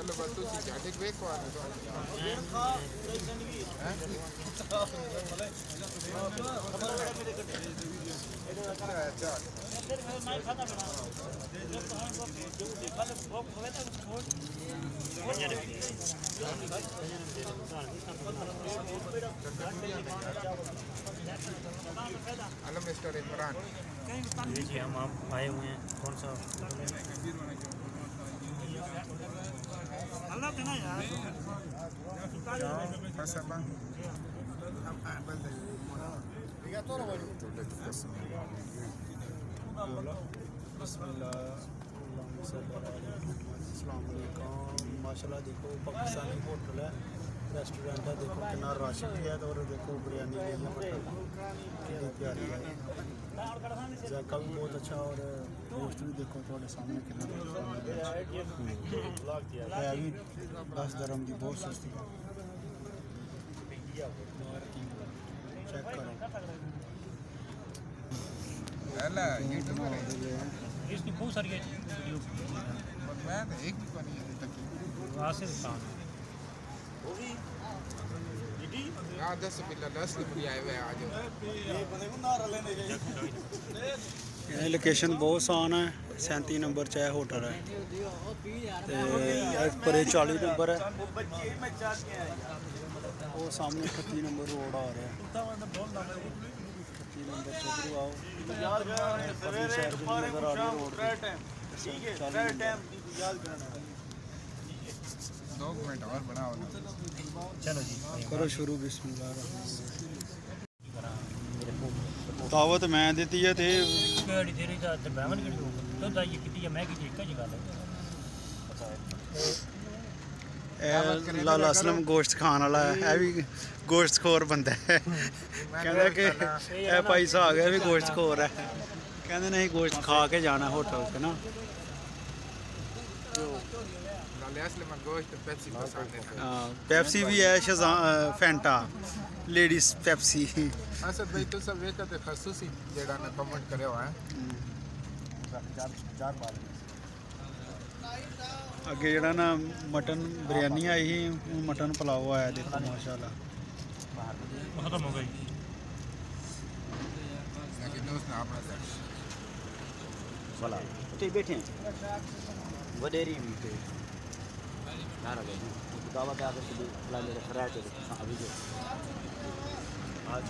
चलो बस तू जाटे के को आने दो हेलो मिस्टर इमरान जी हम आप आए हुए हैं कौन सा अल्लाह देना यार हसबा माशाल्लाह देखो पाकिस्तानी होटल है रेस्टोरेंट है देखो कितना रश भी है और देखो बिरयानी भी है कितनी प्यारी है जायका भी बहुत अच्छा और टेस्ट भी देखो थोड़े सामने कितना है भी 10 दरम की बहुत सस्ती है चेक करो अल्लाह ये तो इसकी बहुत सारी मैं एक भी बनी है तक वासिफ खान यार 10 बिल्ला 10 लिपड़ी आए हुए आज ये लोकेशन बहुत आसान है 37 नंबर च होटल है परे 40 नंबर है वो सामने 38 नंबर रोड आ रहा है 38 नंबर चौधरी आओ दो मिनट और बनाओ चलो जी करो शुरू बिस्मिल्लाह दावत मैं दी है ते ਕਿਹੜੀ ਤੇਰੀ ਦਾ ਤੇ ਬਹਿਮਨ ਕਿਹੜੀ ਹੋਊਗਾ ਤੂੰ ਤਾਂ ਇਹ ਕੀਤੀ ਹੈ ਮੈਂ ਕੀਤੀ ਇੱਕ ਹੀ ਗੱਲ ਹੈ लाला असलम गोश्त खान वाला है भी गोश्त खोर बंदा है कहता कि ए भाई साहब है भी गोश्त खोर है कहते नहीं गोश्त खा के जाना होटल से ना लाले असलम गोश्त पेप्सी पसंद है पेप्सी भी है फैंटा लेडीज पेप्सी असद भाई तो सब एक ते खसूसी जेड़ा ने कमेंट करे हुआ है अगे जरा ना मटन बिरयानी आई ही मटन पुलाव आया देखो माशाल्लाह खत्म हो गई लेकिन दोस्त ना अपना भला उते बैठे हैं वडेरी भी पे ना रहे दावा के आगे से ला मेरे फ्राई थे अभी जो आज